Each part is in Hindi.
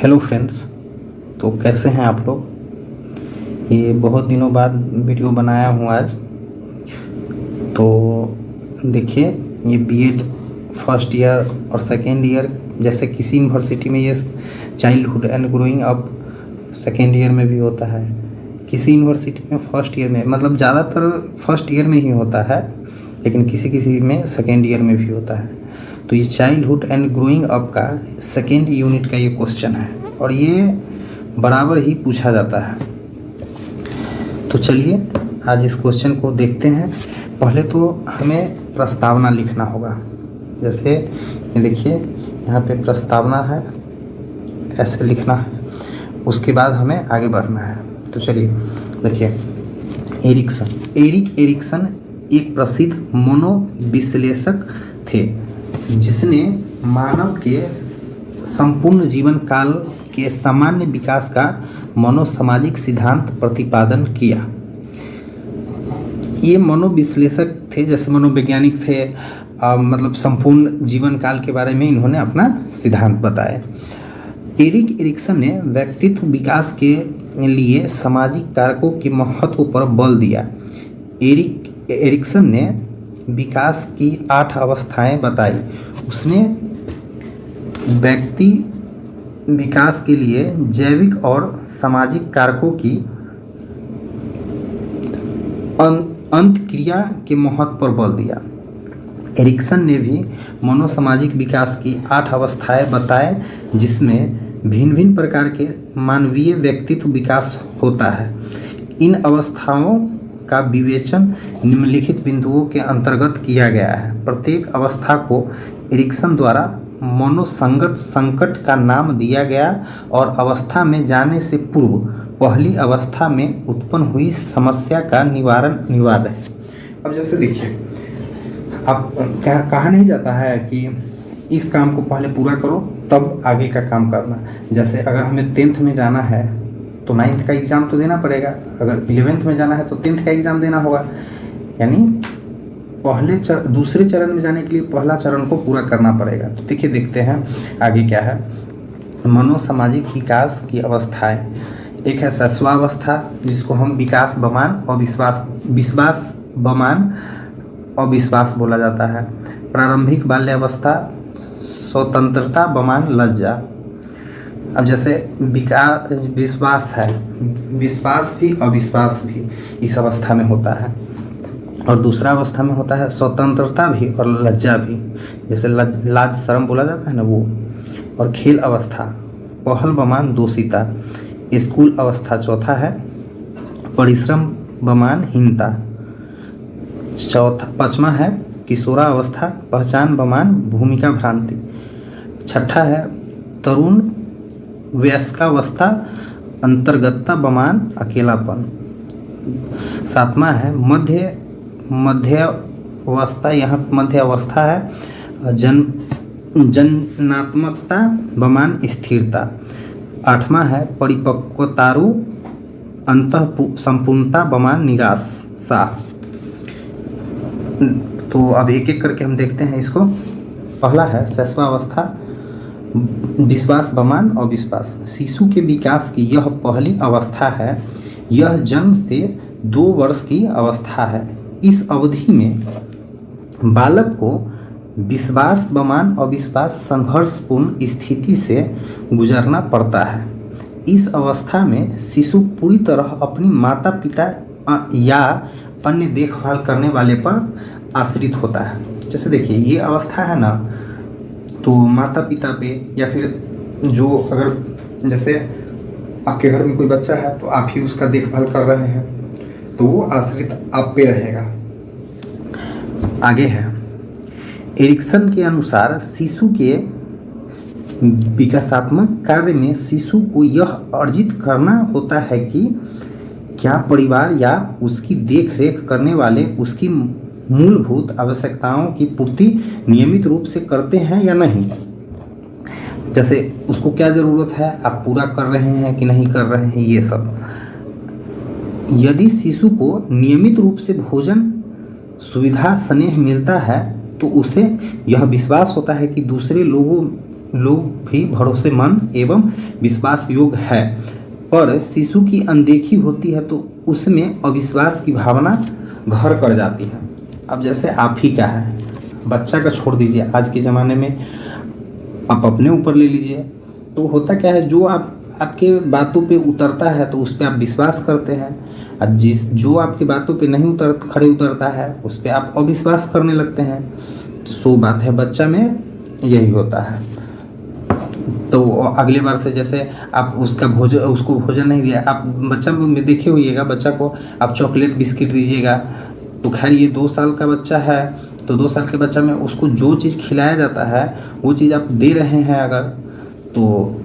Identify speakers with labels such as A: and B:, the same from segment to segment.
A: Hello friends. तो कैसे हैं आप लोग। ये बहुत दिनों बाद वीडियो बनाया हूँ आज। तो देखिए, ये बीएड फर्स्ट ईयर और सेकेंड ईयर, जैसे किसी यूनिवर्सिटी में ये childhood and growing up second year में भी होता है, किसी यूनिवर्सिटी में फर्स्ट ईयर में, मतलब ज़्यादातर फर्स्ट ईयर में ही होता है, लेकिन किसी किसी में सेकेंड ईयर में भी होता है। तो ये चाइल्डहुड एंड ग्रोइंग अप का सेकेंड यूनिट का ये क्वेश्चन है और ये बराबर ही पूछा जाता है। तो चलिए आज इस क्वेश्चन को देखते हैं। पहले तो हमें प्रस्तावना लिखना होगा। जैसे ये देखिए, यहाँ पे प्रस्तावना है, ऐसे लिखना है। उसके बाद हमें आगे बढ़ना है। तो चलिए देखिए, एरिक एरिक्सन एक प्रसिद्ध मनोविश्लेषक थे जिसने मानव के संपूर्ण जीवन काल के सामान्य विकास का मनोसामाजिक सिद्धांत प्रतिपादन किया। ये मनोविश्लेषक थे, जैसे मनोवैज्ञानिक थे, मतलब संपूर्ण जीवन काल के बारे में इन्होंने अपना सिद्धांत बताया। एरिक एरिक्सन ने व्यक्तित्व विकास के लिए सामाजिक कारकों के महत्व पर बल दिया। एरिक एरिक्सन ने विकास की 8 अवस्थाएं बताई। उसने व्यक्ति विकास के लिए जैविक और सामाजिक कारकों की अंतक्रिया के महत्व पर बल दिया। एरिक्सन ने भी मनोसामाजिक विकास की 8 अवस्थाएं बताए, जिसमें भिन्न भिन्न प्रकार के मानवीय व्यक्तित्व विकास होता है। इन अवस्थाओं का विवेचन निम्नलिखित बिंदुओं के अंतर्गत किया गया है। प्रत्येक अवस्था को एरिक्सन द्वारा मनोसंगत संकट का नाम दिया गया और अवस्था में जाने से पूर्व पहली अवस्था में उत्पन्न हुई समस्या का निवारण अनिवार्य है। अब जैसे देखिए, अब कहा नहीं जाता है कि इस काम को पहले पूरा करो तब आगे का काम करना। जैसे अगर हमें 10th में जाना है तो 9th का एग्ज़ाम तो देना पड़ेगा, अगर 11th में जाना है तो 10th का एग्ज़ाम देना होगा। यानी दूसरे चरण में जाने के लिए पहला चरण को पूरा करना पड़ेगा। तो देखिए, देखते हैं आगे क्या है। मनोसामाजिक विकास की अवस्थाएं, एक है शैशवावस्था, जिसको हम विकास बमान और विश्वास बमान और विश्वास बोला जाता है। प्रारंभिक बाल्यावस्था, स्वतंत्रता बमान लज्जा। अब जैसे विश्वास है, विश्वास भी अविश्वास भी इस अवस्था में होता है। और दूसरा अवस्था में होता है स्वतंत्रता भी और लज्जा भी, जैसे लाज शर्म बोला जाता है ना, वो। और खेल अवस्था, पहल बमान दोषिता। स्कूल अवस्था चौथा है, परिश्रम बमान हीनता। पाँचवा है किशोरा अवस्था, पहचान बमान भूमिका भ्रांति। छठा है तरुण वयस्कावस्था, अंतर्गतता बमान अकेलापन। सातवां है मध्य अवस्था, यहाँ मध्य अवस्था है, जनात्मकता बमान स्थिरता। 8वां है परिपक्वतारु अंतः संपूर्णता बमान निराशा। तो अब एक एक करके हम देखते हैं इसको। पहला है शैशवावस्था, विश्वास बमान अविश्वास। शिशु के विकास की यह पहली अवस्था है। यह जन्म से 2 वर्ष की अवस्था है। इस अवधि में बालक को विश्वास बमान अविश्वास संघर्षपूर्ण स्थिति से गुजरना पड़ता है। इस अवस्था में शिशु पूरी तरह अपनी माता पिता या अन्य देखभाल करने वाले पर आश्रित होता है। जैसे देखिए, ये अवस्था है ना, तो माता पिता पे या फिर जो, अगर जैसे आपके घर में कोई बच्चा है तो आप ही उसका देखभाल कर रहे हैं, तो वो आश्रित आप पे रहेगा। आगे है, एरिक्सन के अनुसार शिशु के विकासात्मक कार्य में शिशु को यह अर्जित करना होता है कि क्या परिवार या उसकी देख रेख करने वाले उसकी मूलभूत आवश्यकताओं की पूर्ति नियमित रूप से करते हैं या नहीं। जैसे उसको क्या ज़रूरत है, आप पूरा कर रहे हैं कि नहीं कर रहे हैं, ये सब। यदि शिशु को नियमित रूप से भोजन सुविधा स्नेह मिलता है तो उसे यह विश्वास होता है कि दूसरे लोगों लोग भी भरोसेमंद एवं विश्वास योग्य है, पर शिशु की अनदेखी होती है तो उसमें अविश्वास की भावना घर कर जाती है। अब जैसे आप ही का है, बच्चा का छोड़ दीजिए, आज के ज़माने में आप अपने ऊपर ले लीजिए, तो होता क्या है, जो आपके बातों पे उतरता है तो उस पर आप विश्वास करते हैं, और जो आपकी बातों पे नहीं खड़े उतरता है उस पर आप अविश्वास करने लगते हैं। तो सो बात है, बच्चा में यही होता है। तो अगले बार से जैसे आप उसको भोजन नहीं दिया, आप बच्चा में देखे होइएगा, बच्चा को आप चॉकलेट बिस्किट दीजिएगा, तो खैर ये 2 साल का बच्चा है, तो 2 साल के बच्चा में उसको जो चीज़ खिलाया जाता है वो चीज़ आप दे रहे हैं अगर, तो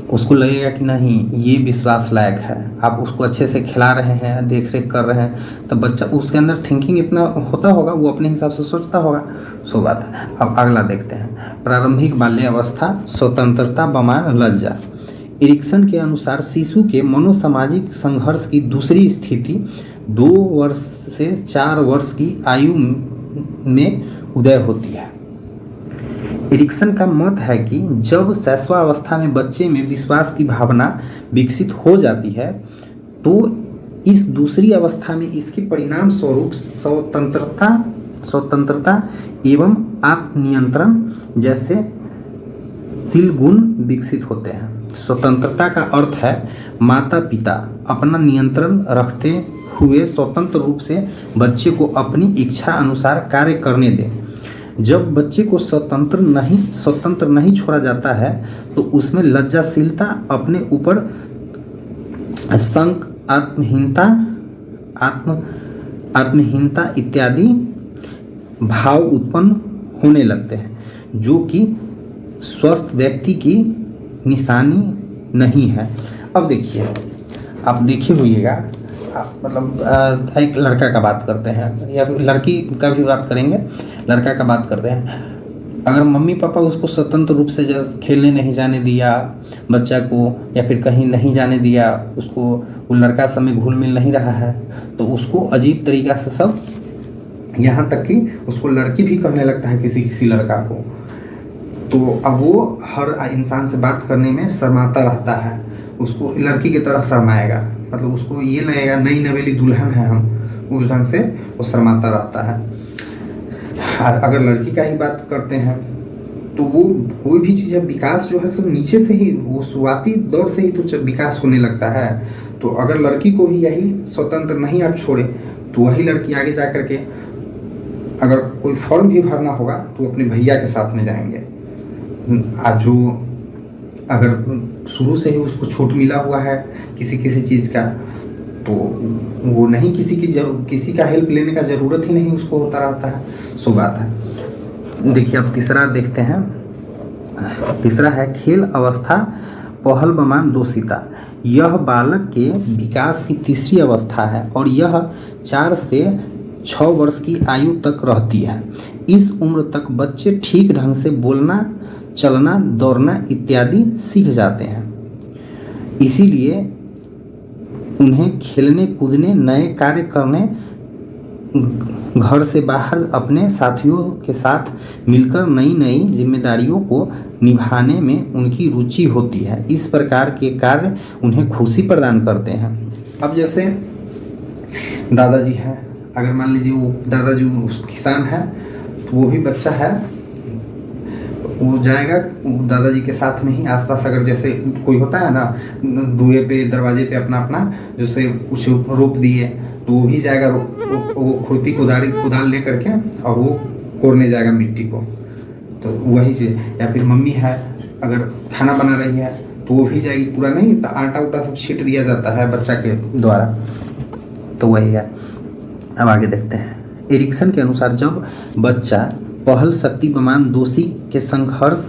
A: उसको लगेगा कि नहीं ये विश्वास लायक है, आप उसको अच्छे से खिला रहे हैं, देख रेख कर रहे हैं, तो बच्चा उसके अंदर थिंकिंग इतना होता होगा, वो अपने हिसाब से सोचता होगा। सो बात है। अब अगला देखते हैं, प्रारंभिक बाल्यावस्था, स्वतंत्रता बमान लज्जा। एरिक्सन के अनुसार शिशु के मनोसामाजिक संघर्ष की दूसरी स्थिति 2 वर्ष से 4 वर्ष की आयु में उदय होती है। एरिक्सन का मत है कि जब शैशवावस्था में बच्चे में विश्वास की भावना विकसित हो जाती है तो इस दूसरी अवस्था में इसके परिणाम स्वरूप स्वतंत्रता एवं आत्मनियंत्रण जैसे शील गुण विकसित होते हैं। स्वतंत्रता का अर्थ है माता पिता अपना नियंत्रण रखते हुए स्वतंत्र रूप से बच्चे को अपनी इच्छा अनुसार कार्य करने दें। जब बच्चे को स्वतंत्र नहीं छोड़ा जाता है तो उसमें लज्जाशीलता, अपने ऊपर संक, आत्महीनता इत्यादि भाव उत्पन्न होने लगते हैं, जो कि स्वस्थ व्यक्ति की निशानी नहीं है। अब देखिए, आप देखे होइएगा, मतलब एक लड़का का बात करते हैं या फिर लड़की का भी बात करेंगे, लड़का का बात करते हैं, अगर मम्मी पापा उसको स्वतंत्र रूप से जैसे खेलने नहीं जाने दिया बच्चा को, या फिर कहीं नहीं जाने दिया उसको, वो लड़का समय घुल मिल नहीं रहा है, तो उसको अजीब तरीक़ा से सब, यहाँ तक कि उसको लड़की भी कहने लगता है किसी लड़का को। तो अब वो हर इंसान से बात करने में शर्माता रहता है, उसको लड़की की तरह शर्माएगा, मतलब उसको ये लगेगा नई नवेली दुल्हन है हम, उस ढंग से वो शर्माता रहता है। और अगर लड़की का ही बात करते हैं तो वो कोई भी चीज़ है, विकास जो है सब नीचे से ही, वो शुरुआती दौर से ही तो विकास होने लगता है। तो अगर लड़की को भी यही स्वतंत्र नहीं आप छोड़े तो वही लड़की आगे जा कर के अगर कोई फॉर्म भी भरना होगा तो अपने भैया के साथ में जाएंगे। आज जो अगर शुरू से ही उसको छूट मिला हुआ है किसी चीज़ का, तो वो नहीं किसी का हेल्प लेने का ज़रूरत ही नहीं उसको होता रहता है। सो बात है। देखिए अब तीसरा देखते हैं, तीसरा है खेल अवस्था पहल बमान दोषिता। यह बालक के विकास की तीसरी अवस्था है और यह 4 से 6 वर्ष की आयु तक रहती है। इस उम्र तक बच्चे ठीक ढंग से बोलना, चलना, दौड़ना इत्यादि सीख जाते हैं। इसीलिए उन्हें खेलने कूदने, नए कार्य करने, घर से बाहर अपने साथियों के साथ मिलकर नई जिम्मेदारियों को निभाने में उनकी रुचि होती है। इस प्रकार के कार्य उन्हें खुशी प्रदान करते हैं। अब जैसे दादाजी हैं, अगर मान लीजिए वो दादाजी किसान है तो वो भी बच्चा है, वो जाएगा दादाजी के साथ में ही आसपास, अगर जैसे कोई होता है ना दुए पे दरवाजे पे अपना जैसे कुछ रोप दिए तो वो भी जाएगा, वो खुरपी कुदाल ले करके और वो कोड़ने जाएगा मिट्टी को। तो वही चीज़, या फिर मम्मी है अगर खाना बना रही है तो वो भी जाएगी, पूरा नहीं आटा उटा सब छीट दिया जाता है बच्चा के द्वारा, तो वही है। अब आगे देखते हैं। एरिक्सन के अनुसार जब बच्चा पहल शक्ति बमान दोषी के संघर्ष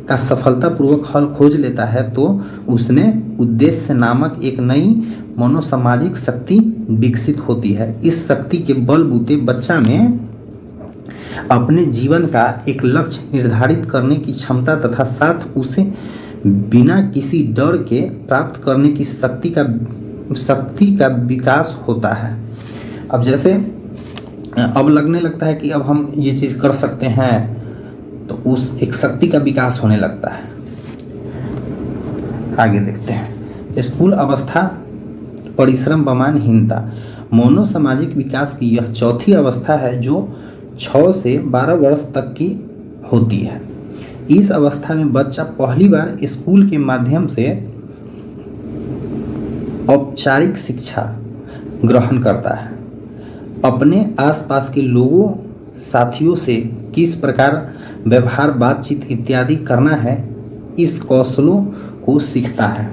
A: का सफलतापूर्वक हल खोज लेता है तो उसमें उद्देश्य नामक एक नई मनोसामाजिक शक्ति विकसित होती है। इस शक्ति के बलबूते बच्चा में अपने जीवन का एक लक्ष्य निर्धारित करने की क्षमता तथा साथ उसे बिना किसी डर के प्राप्त करने की शक्ति का विकास होता है। अब जैसे अब लगने लगता है कि अब हम ये चीज़ कर सकते हैं, तो उस एक शक्ति का विकास होने लगता है। आगे देखते हैं, स्कूल अवस्था परिश्रम बमानहीनता। मनोसामाजिक विकास की यह चौथी अवस्था है जो 6 से 12 वर्ष तक की होती है। इस अवस्था में बच्चा पहली बार स्कूल के माध्यम से औपचारिक शिक्षा ग्रहण करता है। अपने आसपास के लोगों साथियों से किस प्रकार व्यवहार बातचीत इत्यादि करना है, इस कौशलों को सीखता है,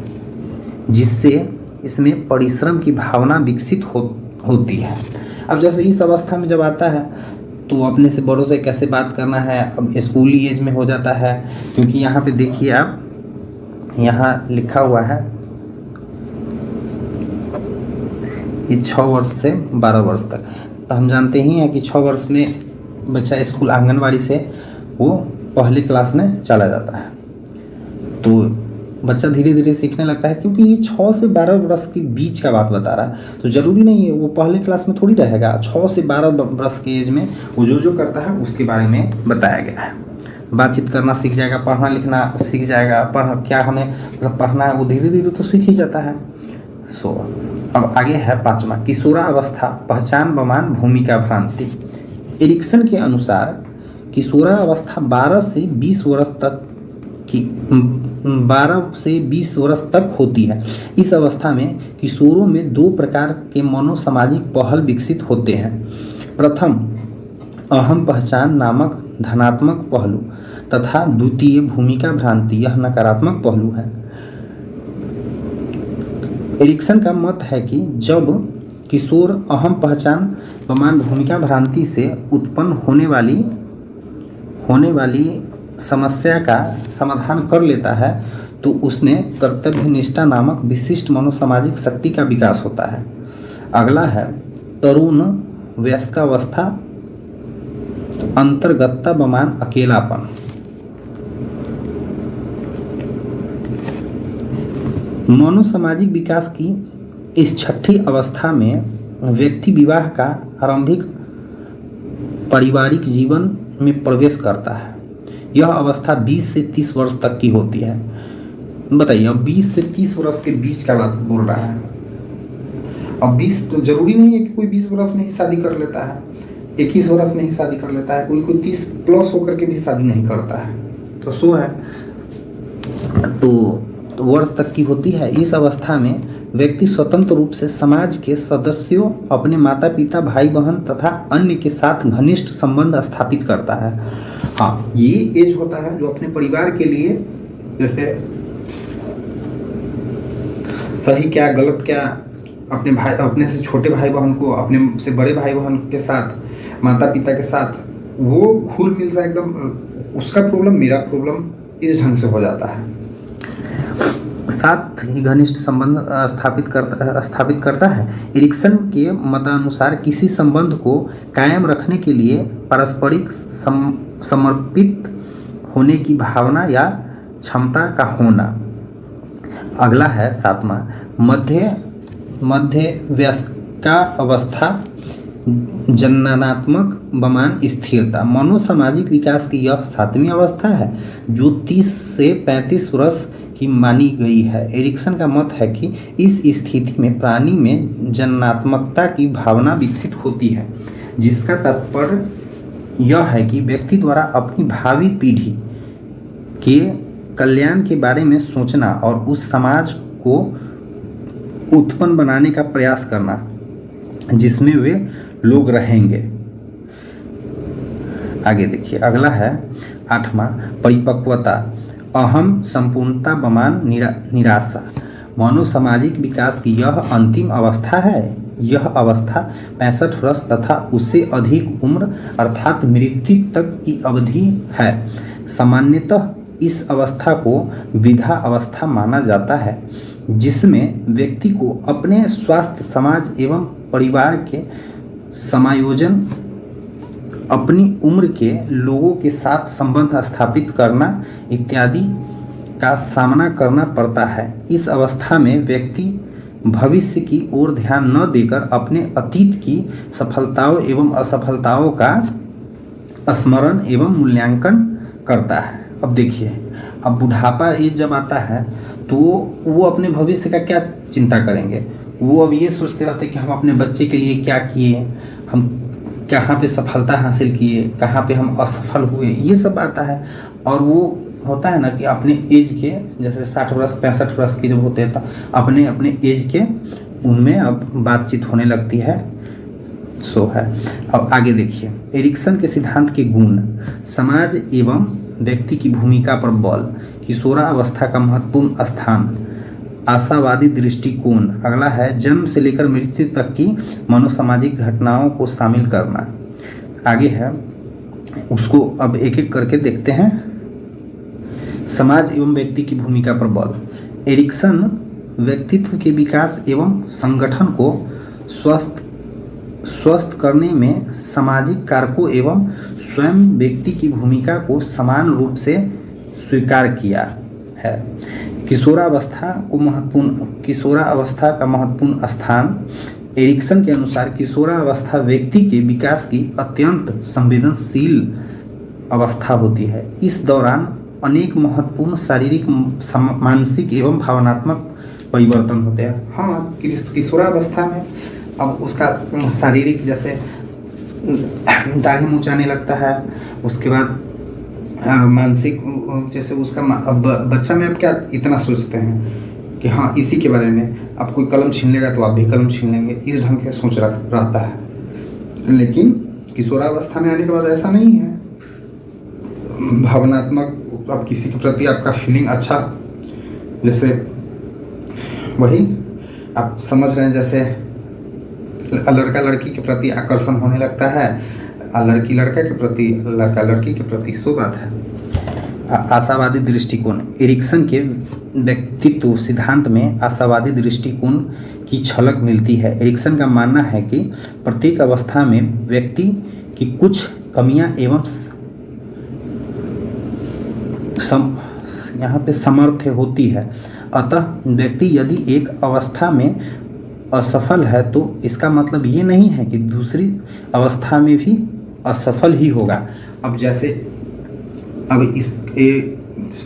A: जिससे इसमें परिश्रम की भावना विकसित होती है। अब जैसे इस अवस्था में जब आता है तो अपने से बड़ों से कैसे बात करना है, अब स्कूली एज में हो जाता है, क्योंकि यहाँ पे देखिए आप, यहाँ लिखा हुआ है ये 6 वर्ष से 12 वर्ष तक। तो हम जानते ही हैं कि 6 वर्ष में बच्चा स्कूल आंगनवाड़ी से वो पहले क्लास में चला जाता है, तो बच्चा धीरे धीरे सीखने लगता है। क्योंकि ये 6 से 12 वर्ष के बीच का बात बता रहा है, तो ज़रूरी नहीं है वो पहले क्लास में थोड़ी रहेगा। 6 से 12 वर्ष के एज में वो जो करता है उसके बारे में बताया गया है। बातचीत करना सीख जाएगा, पढ़ना लिखना सीख जाएगा, क्या हमें मतलब पढ़ना है वो धीरे धीरे तो सीख ही जाता है। अब आगे है 5वां, किशोरावस्था पहचान बमान भूमिका भ्रांति। एरिक्सन के अनुसार किशोरावस्था 12 से 20 वर्ष तक होती है। इस अवस्था में किशोरों में 2 प्रकार के मनोसामाजिक पहल विकसित होते हैं। प्रथम अहम पहचान नामक धनात्मक पहलू तथा द्वितीय भूमिका भ्रांति, यह नकारात्मक पहलू है। एरिक्सन का मत है कि जब किशोर अहम पहचान बमान भूमिका भ्रांति से उत्पन्न होने वाली समस्या का समाधान कर लेता है तो उसमें कर्तव्यनिष्ठा नामक विशिष्ट मनोसामाजिक शक्ति का विकास होता है। अगला है तरुण वयस्कावस्था अंतर्गतता बमान अकेलापन। मनोसामाजिक विकास की इस छठी अवस्था में व्यक्ति विवाह का आरंभिक पारिवारिक जीवन में प्रवेश करता है। यह अवस्था 20 से 30 वर्ष तक की होती है। बताइए, अब 20 से 30 वर्ष के बीच का बात बोल रहा है। अब 20 तो जरूरी नहीं है कि कोई 20 वर्ष में ही शादी कर लेता है, 21 वर्ष में ही शादी कर लेता है, कोई 30 प्लस होकर के भी शादी नहीं करता है, तो सो है तो वर्ष तक की होती है। इस अवस्था में व्यक्ति स्वतंत्र रूप से समाज के सदस्यों, अपने माता पिता, भाई बहन तथा अन्य के साथ घनिष्ठ संबंध स्थापित करता है। हाँ, ये एज होता है जो अपने परिवार के लिए, जैसे सही क्या गलत क्या, अपने से छोटे भाई बहन को अपने से बड़े भाई बहन के साथ, माता पिता के साथ वो घुल मिल सा एकदम, उसका प्रॉब्लम मेरा प्रॉब्लम, इस ढंग से हो जाता है। साथ ही घनिष्ठ संबंध स्थापित करता है। एरिक्सन के मतानुसार किसी संबंध को कायम रखने के लिए पारस्परिक समर्पित होने की भावना या क्षमता का होना। अगला है 7वां, मध्य वयस्का अवस्था जननात्मक बमान स्थिरता। मनोसामाजिक विकास की यह 7वीं अवस्था है जो 30 से 35 वर्ष की मानी गई है। एरिक्सन का मत है कि इस स्थिति में प्राणी में जननात्मकता की भावना विकसित होती है, जिसका तात्पर्य यह है कि व्यक्ति द्वारा अपनी भावी पीढ़ी के कल्याण के बारे में सोचना और उस समाज को उत्पन्न बनाने का प्रयास करना जिसमें वे लोग रहेंगे। आगे देखिए, अगला है 8वां, परिपक्वता अहम संपूर्णता बमान निराशा। मनोसामाजिक विकास की यह अंतिम अवस्था है। यह अवस्था 65 वर्ष तथा उससे अधिक उम्र अर्थात मृत्यु तक की अवधि है। सामान्यतः इस अवस्था को वृद्धा अवस्था माना जाता है, जिसमें व्यक्ति को अपने स्वास्थ्य, समाज एवं परिवार के समायोजन, अपनी उम्र के लोगों के साथ संबंध स्थापित करना इत्यादि का सामना करना पड़ता है। इस अवस्था में व्यक्ति भविष्य की ओर ध्यान न देकर अपने अतीत की सफलताओं एवं असफलताओं का स्मरण एवं मूल्यांकन करता है। अब देखिए, अब बुढ़ापा एज जब आता है तो वो अपने भविष्य का क्या चिंता करेंगे। वो अब ये सोचते रहते हैं कि हम अपने बच्चे के लिए क्या किए, हम कहाँ पे सफलता हासिल किए, कहाँ पे हम असफल हुए, ये सब आता है। और वो होता है ना कि अपने एज के, जैसे 60 वर्ष 65 वर्ष की जब होते हैं तो अपने अपने एज के उनमें अब बातचीत होने लगती है। सो है। अब आगे देखिए, एरिक्सन के सिद्धांत के गुण, समाज एवं व्यक्ति की भूमिका पर बल, किशोरावस्था का महत्वपूर्ण स्थान, आशावादी दृष्टिकोण। अगला है जन्म से लेकर मृत्यु तक की मनोसामाजिक घटनाओं को शामिल करना। आगे है, उसको अब एक एक करके देखते हैं। समाज एवं व्यक्ति की भूमिका पर बल, एरिक्सन व्यक्तित्व के विकास एवं संगठन को स्वस्थ करने में सामाजिक कारकों एवं स्वयं व्यक्ति की भूमिका को समान रूप से स्वीकार किया है। किशोरावस्था का महत्वपूर्ण स्थान, एरिक्सन के अनुसार किशोरावस्था व्यक्ति के विकास की अत्यंत संवेदनशील अवस्था होती है। इस दौरान अनेक महत्वपूर्ण शारीरिक, मानसिक एवं भावनात्मक परिवर्तन होते हैं। हाँ, किशोरावस्था में अब उसका शारीरिक, जैसे दाढ़ी मुँह आने लगता है, उसके बाद मानसिक, जैसे उसका बच्चा में आप क्या इतना सोचते हैं कि हाँ इसी के बारे में, आप कोई कलम छीन लेगा तो आप भी कलम छीन लेंगे, इस ढंग से सोच रहता है। लेकिन किशोरावस्था में आने के बाद ऐसा नहीं है। भावनात्मक, अब किसी के प्रति आपका फीलिंग अच्छा, जैसे वही आप समझ रहे हैं, जैसे लड़का लड़की के प्रति आकर्षण होने लगता है, लड़की लड़का के प्रति, लड़का लड़की के प्रति, सो बात है। आशावादी दृष्टिकोण, एरिक्सन के व्यक्तित्व सिद्धांत में आशावादी दृष्टिकोण की झलक मिलती है। एरिक्सन का मानना है कि प्रत्येक अवस्था में व्यक्ति की कुछ कमियां एवं यहाँ पे सामर्थ्य होती है। अतः व्यक्ति यदि एक अवस्था में असफल है तो इसका मतलब ये नहीं है कि दूसरी अवस्था में भी असफल ही होगा। अब जैसे अब इस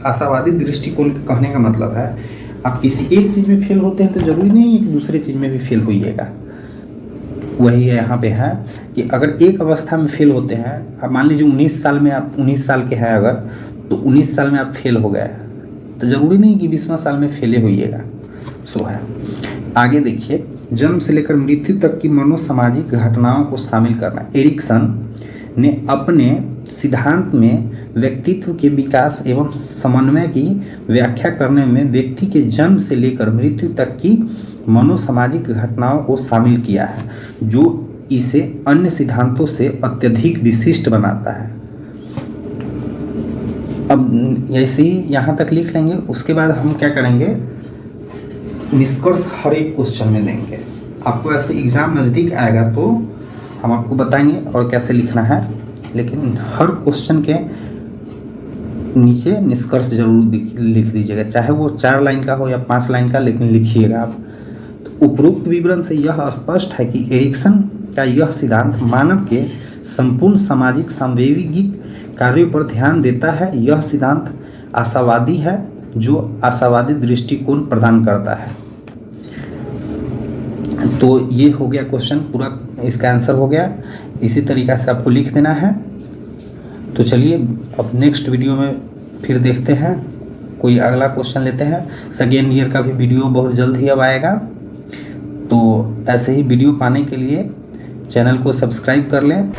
A: आशावादी दृष्टिकोण कहने का मतलब है, आप किसी एक चीज़ में फेल होते हैं तो ज़रूरी नहीं है कि दूसरे चीज़ में भी फेल होइएगा। वही है यहाँ पे है कि अगर एक अवस्था में फेल होते हैं, अब मान लीजिए 19 साल में आप 19 साल के हैं अगर, तो 19 साल में आप फेल हो गए तो ज़रूरी नहीं कि 20वां साल में फेले होइएगा। सो है। आगे देखिए, जन्म से लेकर मृत्यु तक की मनोसामाजिक घटनाओं को शामिल करना। एरिक्सन ने अपने सिद्धांत में व्यक्तित्व के विकास एवं समन्वय की व्याख्या करने में व्यक्ति के जन्म से लेकर मृत्यु तक की मनोसामाजिक घटनाओं को शामिल किया है, जो इसे अन्य सिद्धांतों से अत्यधिक विशिष्ट बनाता है। अब ऐसे ही यहाँ तक लिख लेंगे, उसके बाद हम क्या करेंगे, निष्कर्ष हर एक क्वेश्चन में देंगे। आपको ऐसे एग्ज़ाम नज़दीक आएगा तो हम आपको बताएंगे और कैसे लिखना है, लेकिन हर क्वेश्चन के नीचे निष्कर्ष जरूर लिख दीजिएगा, चाहे वो 4 लाइन का हो या 5 लाइन का, लेकिन लिखिएगा आप। तो उपरोक्त विवरण से यह स्पष्ट है कि एरिक्सन का यह सिद्धांत मानव के संपूर्ण सामाजिक सांवेगिक कार्यों पर ध्यान देता है। यह सिद्धांत आशावादी है, जो आशावादी दृष्टिकोण प्रदान करता है। तो ये हो गया क्वेश्चन पूरा, इसका आंसर हो गया। इसी तरीक़ा से आपको लिख देना है। तो चलिए अब नेक्स्ट वीडियो में फिर देखते हैं, कोई अगला क्वेश्चन लेते हैं। सेकेंड ईयर का भी वीडियो बहुत जल्द ही अब आएगा। तो ऐसे ही वीडियो पाने के लिए चैनल को सब्सक्राइब कर लें।